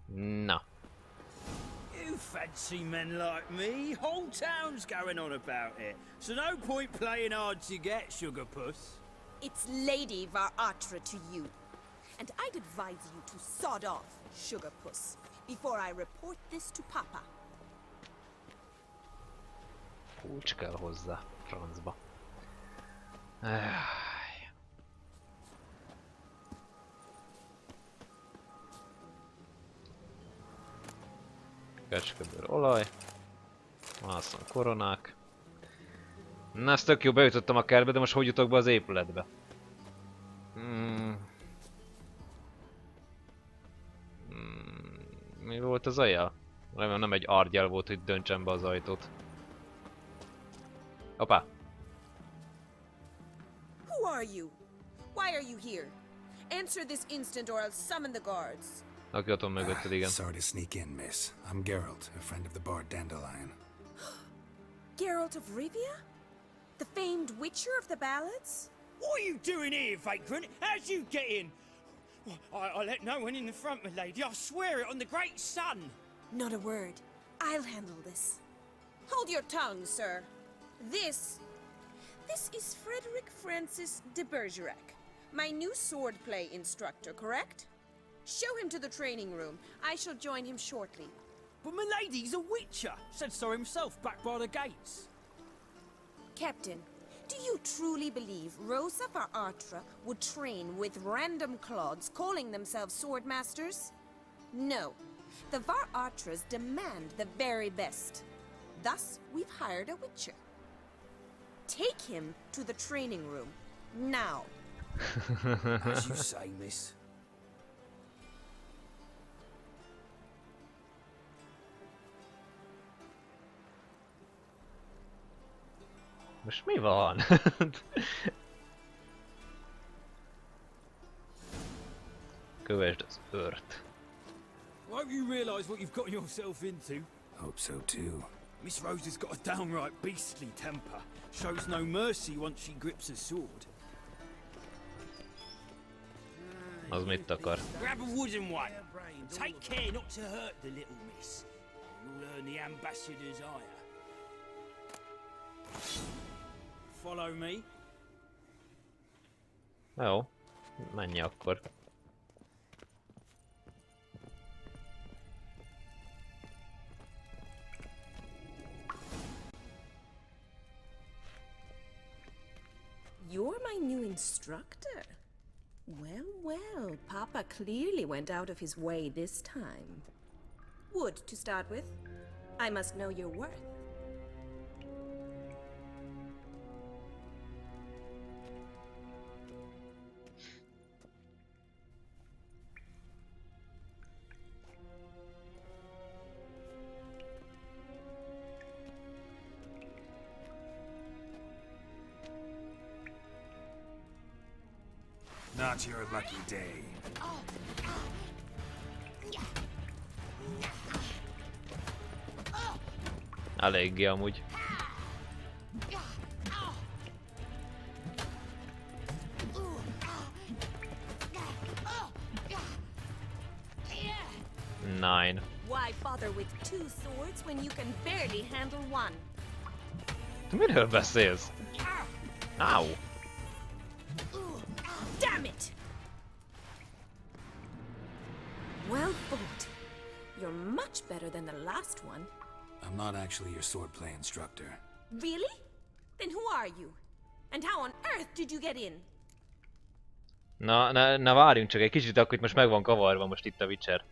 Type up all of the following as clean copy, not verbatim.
Na. You fancy men like me? Whole town's going on about it. So no point playing hard to get, sugar puss. It's Lady Varatra to you. And I'd advise you to sod off, sugar puss, before I report this to Papa. Kulcs kell hozzá, francba. Kecskebőr olaj. Mászon koronák. Na, ez tök jó, bejutottam a kertbe, de most hogy jutok be az épületbe? Mi volt az ajjal? Remélem nem egy argyel volt, hogy döntsem be az ajtót. Hoppá! Who are you? Why are you here? Answer this instant or I'll summon the guards. Aki ott van mögötted, igen. Sorry to sneak in, miss. I'm Geralt, a friend of the bard Dandelion. Geralt of Rivia? The famed witcher of the ballads? What are you doing here, vagrant? How'd you get in? I let no one in the front, my lady. I swear it on the great sun. Not a word. I'll handle this. Hold your tongue, sir. This is Frederick Francis de Bergerac, my new swordplay instructor, correct? Show him to the training room. I shall join him shortly. But my lady's a witcher. Said so himself back by the gates. Captain, do you truly believe Rosa Varatra would train with random clods calling themselves swordmasters? No. The Varatras demand the very best. Thus, we've hired a witcher. Take him to the training room. Now. As you say, miss. Most mi van? Kövesd az őrt. Won't you realise what you've gotten yourself into? Hope so too. Miss Rosa's got a downright beastly temper. Shows no mercy once she grips a sword. Az mit akar? Grab a wooden one. Take care not to hurt the little miss. You'll earn the ambassador's ire. Follow me. Jó. Menj akkor. You're my new instructor? Well, well, Papa clearly went out of his way this time. Wood, to start with. I must know your worth. Not your lucky day. Eléggé amúgy. Nine. Why bother with two swords when you can barely handle one? Miről beszélsz? Áú! Damn it! Well fought. You're much better than the last one. I'm not actually your swordplay instructor. Really? Then who are you? And how on earth did you get in? Na várjunk csak egy kicsit, akkor itt most meg van kavarva most itt a Witcher.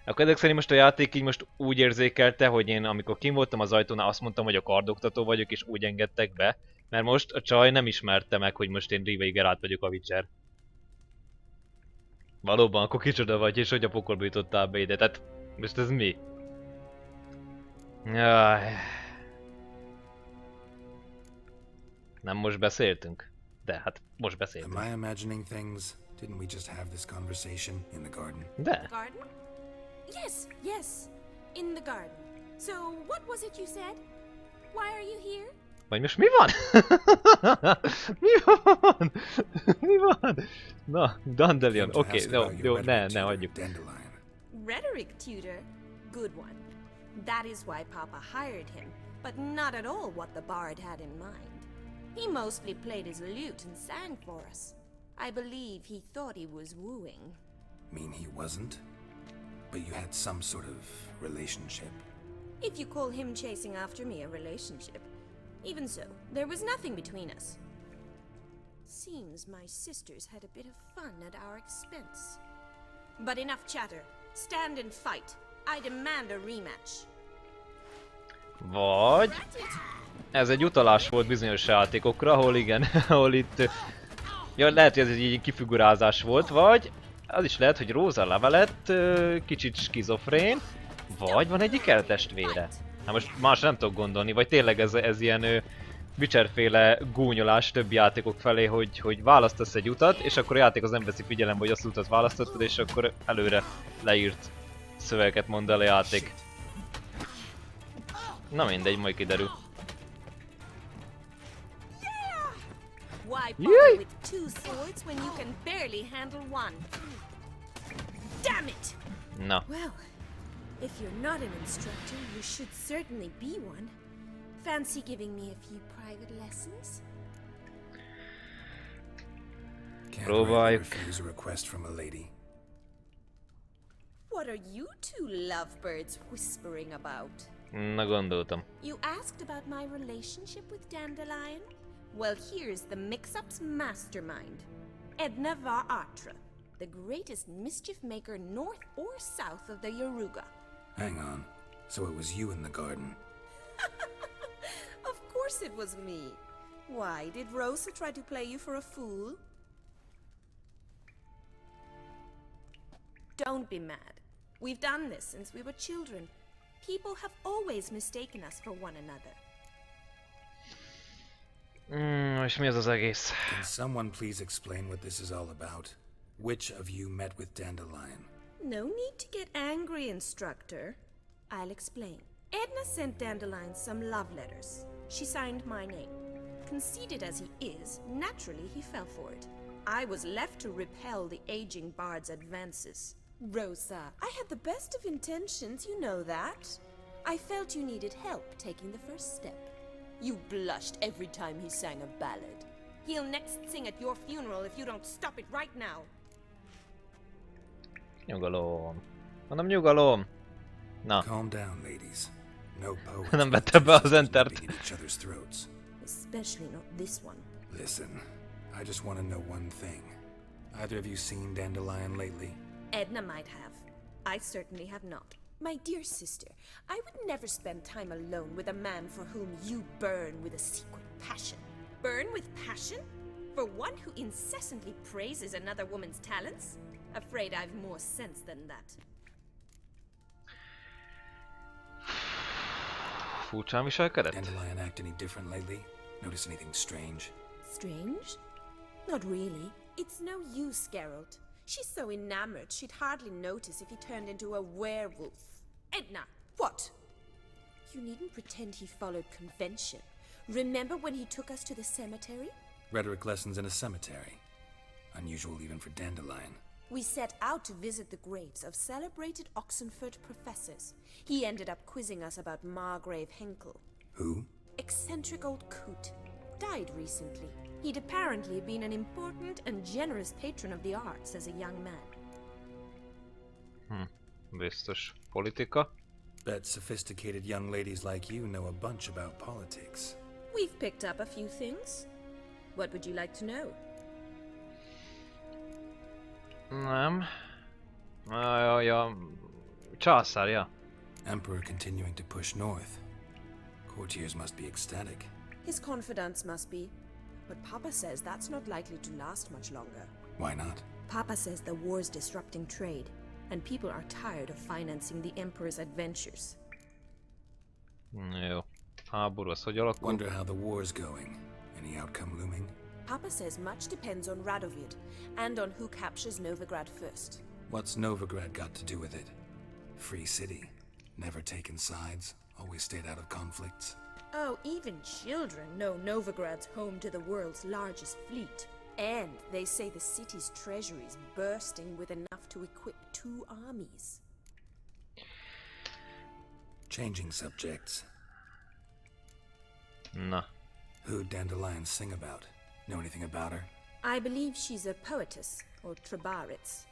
Akkor ezek szerint most a játék így most úgy érzékelte, hogy én amikor kim voltam az ajtónál azt mondtam, hogy a kardoktató vagyok és úgy engedtek be. Mert most a csaj nem ismerte meg, hogy most én Rivai Geralt vagyok a Witcher. Valóban, akkor kicsoda vagy, és hogy a pokolba jutottál be ide, tehát most ez mi? Jaj. Nem most beszéltünk? De hát most beszéltünk. Am I imagining things? Didn't we just have this conversation in the garden? De. Garden? Yes, yes. In the garden. So, what was it you said? Why are you here? Vagy most mi van? Mi van? Mi van? Na, Dandelion, oké, jó, ne hagyjuk. Rhetoric tutor? Good one. That is why Papa hired him, but not at all what the bard had in mind. He mostly played his lute and sang for us. I believe he thought he was wooing. Mean he wasn't? But you had some sort of relationship? If you call him chasing after me a relationship. Even so, there was nothing between us. Seems my sisters had a bit of fun at our expense. But enough chatter. Stand and fight. I demand a rematch. Vagy... Ez egy utalás volt bizonyos játékokra, ahol igen, ahol itt... Ja, lehet, hogy ez egy így kifigurázás volt, vagy... Az is lehet, hogy Rosa levelett kicsit skizofrén, vagy van egy ikertestvére. Hát most más nem tudok gondolni, vagy tényleg ez ilyen Witcher-féle gúnyolás többi játékok felé, hogy választasz egy utat, és akkor a játék az nem veszi figyelembe, hogy azt az utat választottad, és akkor előre leírt szövegeket mond el a játék. Na mindegy, majd kiderül. Why bother with two swords when you can barely handle one? Damn it! Na. Well, if you're not an instructor, you should certainly be one. Fancy giving me a few private lessons? Can't rightly refuse a request from a lady. What are you two lovebirds whispering about? Na gondoltam. You asked about my relationship with Dandelion? Well, here's the mix-up's mastermind. Edna Var-Atra, the greatest mischief maker north or south of the Yaruga. Hang on. So it was you in the garden? Of course it was me. Why, did Rosa try to play you for a fool? Don't be mad. We've done this since we were children. People have always mistaken us for one another. És mi ez az egész? Can someone please explain what this is all about? Which of you met with Dandelion? No need to get angry, instructor. I'll explain. Edna sent Dandelion some love letters. She signed my name. Conceited as he is, naturally he fell for it. I was left to repel the aging bard's advances. Rosa, I had the best of intentions, you know that. I felt you needed help taking the first step. You blushed every time he sang a ballad. He'll next sing at your funeral if you don't stop it right now. Nyugalom. Mondom, nyugalom. Na. Calm down, ladies. No poets. Nem vette be az entert. each other's throats. Especially not this one. Listen, I just want to know one thing. Either of you seen Dandelion lately? Edna might have. I certainly have not. My dear sister, I would never spend time alone with a man for whom you burn with a secret passion. Burn with passion? For one who incessantly praises another woman's talents? Afraid I've more sense than that. Furcsán viselkedett? Dandelion act any different lately? Notice anything strange? Strange? Not really. It's no use, Geralt. She's so enamored she'd hardly notice if he turned into a werewolf. Edna! What? You needn't pretend he followed convention. Remember when he took us to the cemetery? Rhetoric lessons in a cemetery. Unusual even for Dandelion. We set out to visit the graves of celebrated Oxenford professors. He ended up quizzing us about Margrave Henkel. Who? Eccentric old coot. Died recently. He'd apparently been an important and generous patron of the arts as a young man. Biztos. Politika. Bet sophisticated young ladies like you know a bunch about politics. We've picked up a few things. What would you like to know? Nem. Ja. Császár, ja. Emperor continuing to push north. Courtiers must be ecstatic. His confidants must be. But Papa says that's not likely to last much longer. Why not? Papa says the war's disrupting trade, and people are tired of financing the Emperor's adventures. Jó. Háború, az hogy alakul? Wonder how the war's going. Any outcome looming? Papa says much depends on Radovid, and on who captures Novigrad first. What's Novigrad got to do with it? Free city. Never taken sides. Always stayed out of conflicts. Oh, even children know Novigrad's home to the world's largest fleet. And they say the city's treasury's bursting with enough to equip 2 armies. Changing subjects. Na. Who'd dandelions sing about? Know anything about her? I believe she's a poetess, or trabaritz.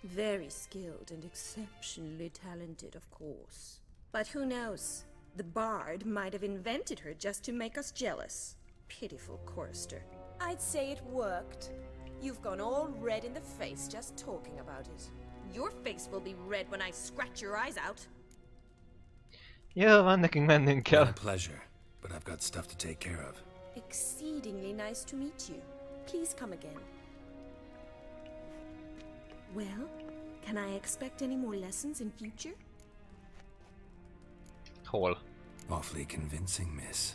Very skilled and exceptionally talented, of course. But who knows? The bard might have invented her just to make us jealous. Pitiful chorister. I'd say it worked. You've gone all red in the face just talking about it. Your face will be red when I scratch your eyes out. Jó van, nekünk mennünk kell. My pleasure, but I've got stuff to take care of. Exceedingly nice to meet you. Please come again. Well, can I expect any more lessons in future? Hol? Awfully convincing, miss.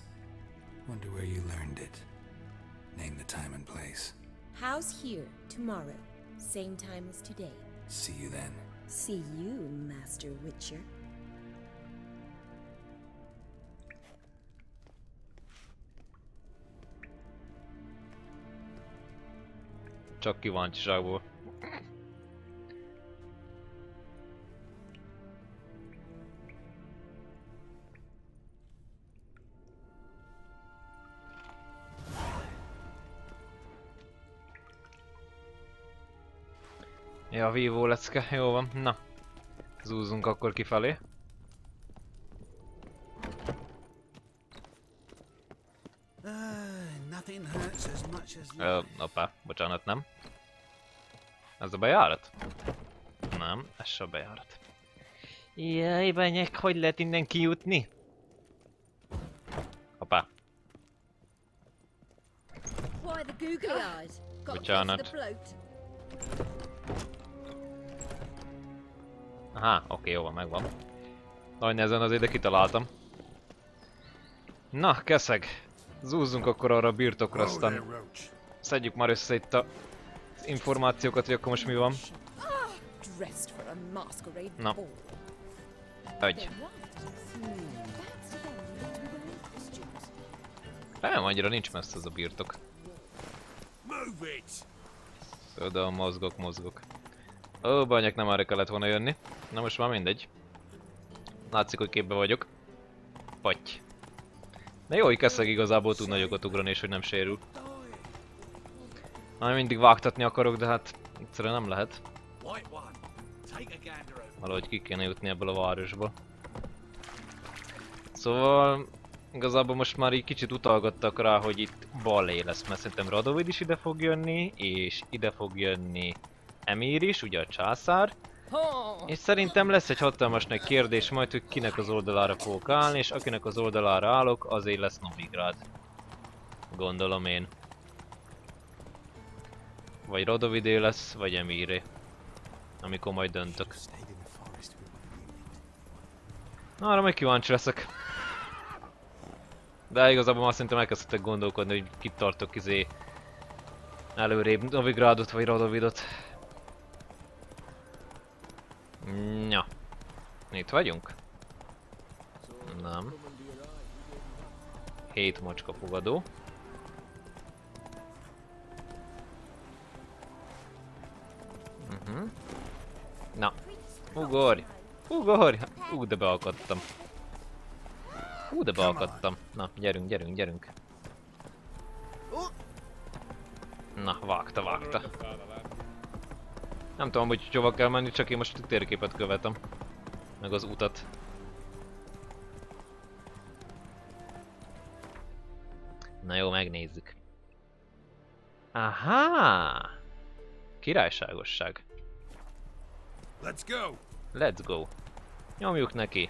Wonder where you learned it. Name the time and place. House here, tomorrow. Same time as today. See you then. See you, Master Witcher. Csak kíváncsiságból. Ja, vívó lecke, jó van. Na, zúzzunk akkor kifelé. Nothing hurts as much as Hoppá, bocsánat, nem. Ez a bejárat? Nem, ez se a bejárat. Jaj, bányek, hogy lehet innen kijutni? Hoppá. Why the googly eyes? Got Bocsánat. the bloat. Aha, oké, jó van, megvan. Nagy nehezen azért ide kitaláltam. Na, keszeg. Zúzzunk akkor arra a birtokra, aztán szedjük már össze itt az információkat, hogy akkor most mi van. Dressed for a masquerade Na. ball. Egy. Nem, annyira nincs messze ez a birtok. move it. Oda mozgok. Ó, bányák, nem arra kellett volna jönni. Na most már mindegy. Látszik, hogy képbe vagyok. Patty. De jó, hogy keszeg igazából tud nagyokat ugrani, és hogy nem sérül. Na, mindig vágtatni akarok, de hát egyszerűen nem lehet. Valahogy ki kéne jutni ebből a városból. Szóval igazából most már így kicsit utalgattak rá, hogy itt balé lesz, mert szerintem Radovid is ide fog jönni, és ide fog jönni Emír is, ugye a császár. És szerintem lesz egy hatalmas nagy kérdés majd, hogy kinek az oldalára fogok állni, és akinek az oldalára állok, azért lesz Novigrad. Gondolom én. Vagy Radovidé lesz, vagy Emíré. Amikor majd döntök. Na, arra meg kíváncsi leszek. De igazából már szerintem elkezdhetek gondolkodni, hogy kit tartok előrébb, Novigradot vagy Radovidot. Ja. Itt vagyunk? Nem. 7 macska fogadó. Na. Ugorj! Ugorj! De beakadtam. De beakadtam. Na, gyerünk. Na, vágta. Nem tudom, hogy hova kell menni, csak én most a térképet követem. Meg az utat. Na jó, megnézzük. Aha! Királyságosság. Let's go. Nyomjuk neki.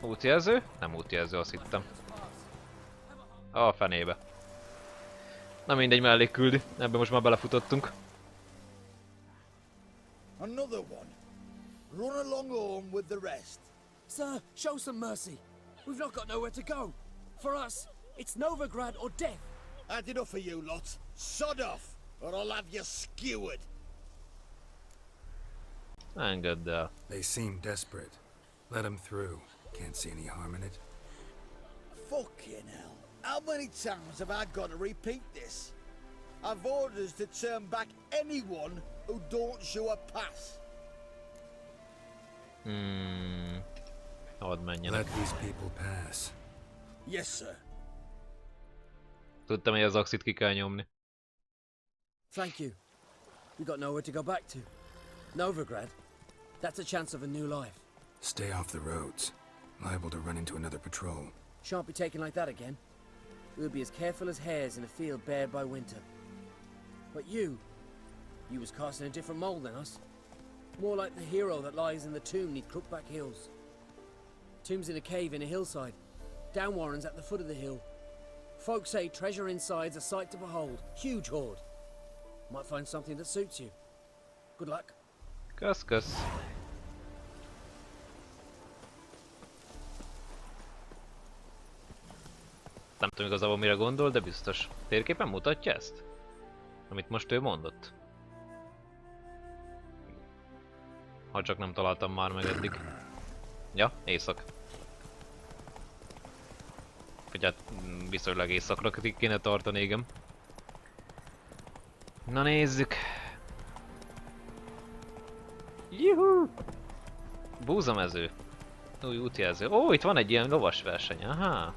Útjelző? Nem útjelző, azt hittem. A fenébe. Na mindegy, mellé küldi. Ebben most már belefutottunk. Another one. Run along home with the rest. Sir, show some mercy. We've not got nowhere to go. For us, it's Novigrad or death. Had enough of you lot. Sod off, or I'll have you skewered. Engedd el. They seem desperate. Let them through. Can't see any harm in it. Fucking hell. How many times have I got to repeat this? I've orders to turn back anyone who don't show a pass. Hadd menjenek. Let these people pass. Yes, sir. Tudtam, hogy az axit ki kell nyomni. Thank you. We got nowhere to go back to. Novigrad. That's a chance of a new life. Stay off the roads. Liable to run into another patrol. Shan't be taken like that again. We'll be as careful as hares in a field bared by winter. But you was cast in a different mold than us. More like the hero that lies in the tomb neath Crookback Hills. Tomb's in a cave in a hillside. Down Warren's at the foot of the hill. Folks say treasure inside's a sight to behold. Huge hoard. Might find something that suits you. Good luck. Kösz, kösz. Nem tudom igazából mire gondol, de biztos. Térképen mutatja ezt? Amit most ő mondott. Ha csak nem találtam már meg eddig. Ja, észak. Vagy hát viszonylag északra kéne tartani, igen. Na nézzük. Juhu! Búzamező. Új útjelző. Ó, itt van egy ilyen lovas verseny, aha.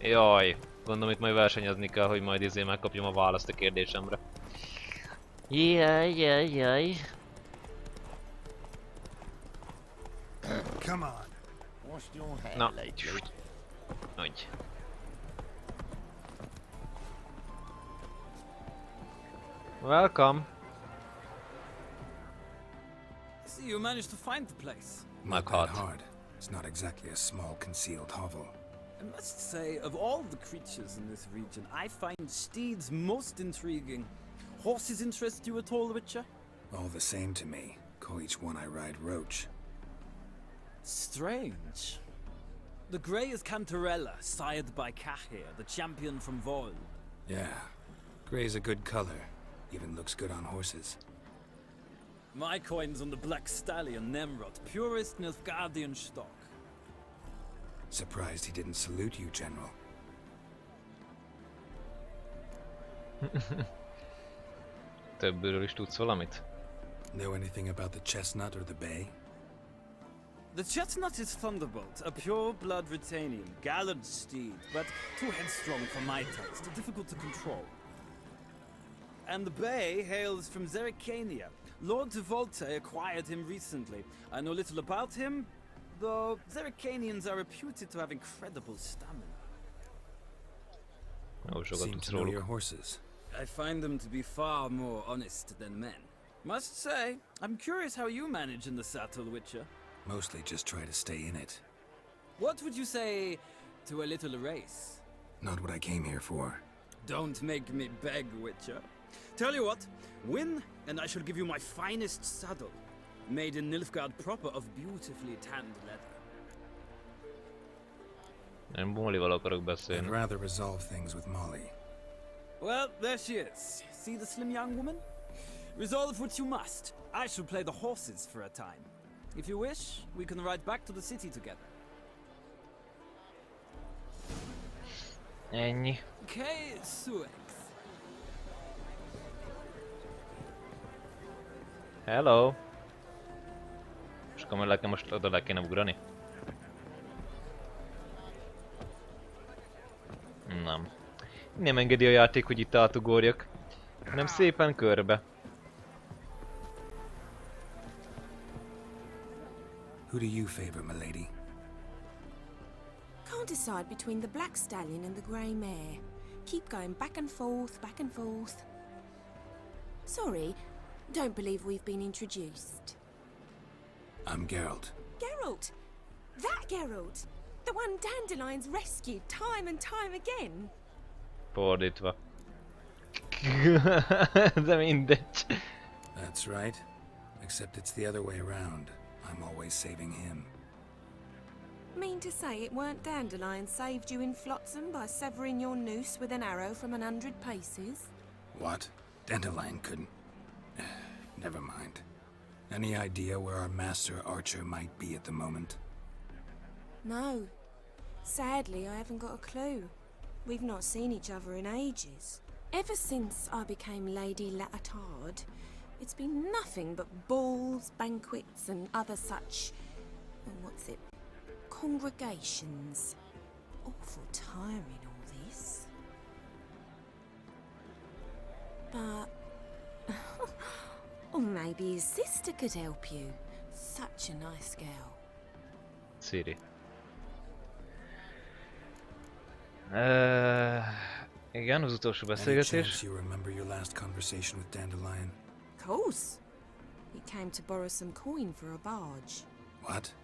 Jaj, gondolom itt majd versenyezni kell, hogy majd megkapjam a választ a kérdésemre. Jaj. Come on. Wash your hair, Na, lady. úgy. Welcome. See, you managed to find the place. Not hot. that hard. It's not exactly a small concealed hovel. I must say, of all the creatures in this region, I find steeds most intriguing. Horses interest you at all, Witcher? All the same to me. Call each one I ride Roach. Strange. The grey is Cantarella, sired by Cahir, the champion from Vol. Yeah. Gray's a good color. Even looks good on horses. My coin's on the Black Stallion, Nemrod, purest Nilfgaardian stock. Surprised he didn't salute you, General. Többről is tudsz valamit? Know anything about the chestnut or the bay? The chestnut is Thunderbolt, a pure-blood Britannian, gallant steed, but too headstrong for my taste, difficult to control. And the bay hails from Zericania. Lord de Volte acquired him recently. I know little about him, though Zericanians are reputed to have incredible stamina. Jó sokat Seem tudsz to know your róluk. horses. I find them to be far more honest than men. Must say, I'm curious how you manage in the saddle, Witcher. Mostly just try to stay in it. What would you say to a little race? Not what I came here for. Don't make me beg, Witcher. Tell you what, win, and I shall give you my finest saddle. Made in Nilfgaard proper of beautifully tanned leather. Én Mollyval akarok I'd beszélni. rather resolve things with Molly. Well, there she is. See the slim young woman? Resolve what you must. I shall play the horses for a time. If you wish, we can ride back to the city together. Ennyi. Okay, Suex. Hello! És akkor nekem most oda le kéne ugrani? Nem. Nem engedi a játék, hogy itt átugorjak. Nem szépen körbe. Who do you favor, milady? Can't decide between the black stallion and the grey mare. Keep going back and forth, back and forth. Sorry, don't believe we've been introduced. I'm Geralt. Geralt! That Geralt! The one Dandelion's rescued time and time again! Fordítva. De mindegy. That's right. Except it's the other way around. I'm always saving him. Mean to say it weren't Dandelion saved you in Flotsam by severing your noose with an arrow from 100 paces? What? Dandelion couldn't. Never mind. Any idea where our master archer might be at the moment? No. Sadly, I haven't got a clue. We've not seen each other in ages. Ever since I became Lady Latard, it's been nothing but balls, banquets, and other such... what's it? Congregations. Awful tiring, all this. But... or maybe his sister could help you. Such a nice girl. Ciri. Igen, az utolsó Any beszélgetés. chance you remember your last conversation with Dandelion? Of course. He came to borrow some coin for a barge. What?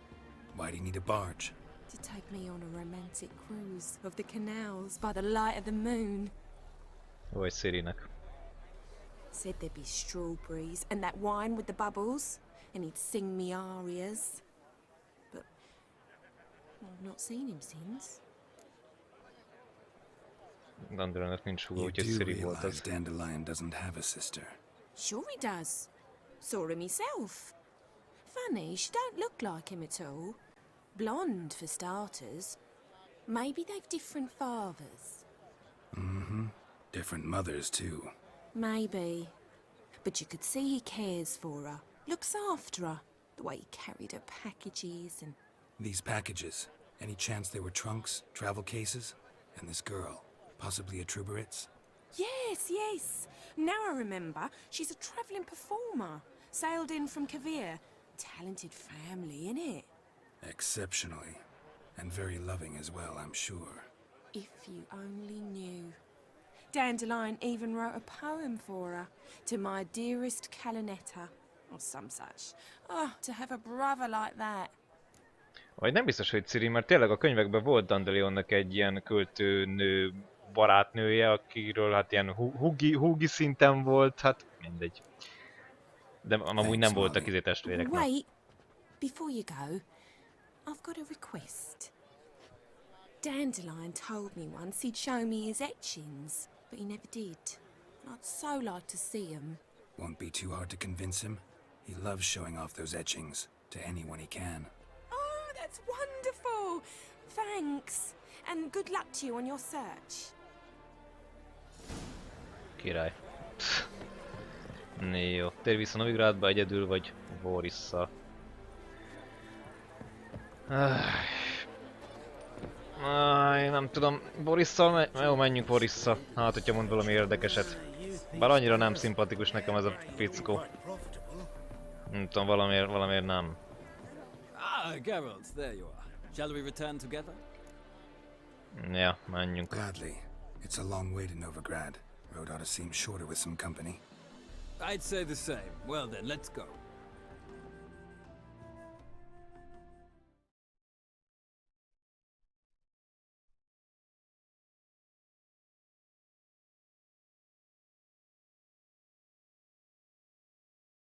Why'd he need a barge? To take me on a romantic cruise of the canals by the light of the moon. Vagy Cirinek. Said there'd be strawberries and that wine with the bubbles, and he'd sing me arias. But I've not seen him since. Dandelionnak nincs húga, You úgyhogy do Ciri volt realize az. Dandelion doesn't have a sister. Sure he does. Saw him himself. Funny, she don't look like him at all. Blonde, for starters. Maybe they've different fathers. Mm-hmm. Different mothers, too. Maybe. But you could see he cares for her. Looks after her. The way he carried her packages and... These packages, any chance they were trunks, travel cases? And this girl, possibly a Truberitz? Yes, yes. Now I remember. She's a travelling performer. Sailed in from Kavir. Talented family, innit? Exceptionally. And very loving as well, I'm sure. If you only knew. Dandelion even wrote a poem for her. To my dearest Calinetta. Or some such. Oh, to have a brother like that. Vagy nem biztos, hogy Ciri, mert tényleg a könyvekben volt Dandelionnak egy ilyen költőnő barátnője, akiről hát ilyen húgi szinten volt, hát mindegy. De amúgy nem voltak testvérek. Wait, before you go, I've got a request. Dandelion told me once he'd show me his etchings, but he never did. I'd so like to see them. Won't be too hard to convince him. He loves showing off those etchings to anyone he can. Oh, that's wonderful! Thanks, and good luck to you on your search. Király. Jó, térj vissza Novigrádba egyedül, vagy Borisszal. Nem tudom, Borisszal jó, menjünk Borissza. Hát, hogyha mond valami érdekeset. Bár annyira nem szimpatikus nekem ez a fickó. Nem tudom, valamiért nem. Ah, Geralt, there you are. Shall we return together? Ja, menjünk. Gladly. It's a long way to Novigrad. Road ought to seem shorter with some company. I'd say the same. Well then, let's go.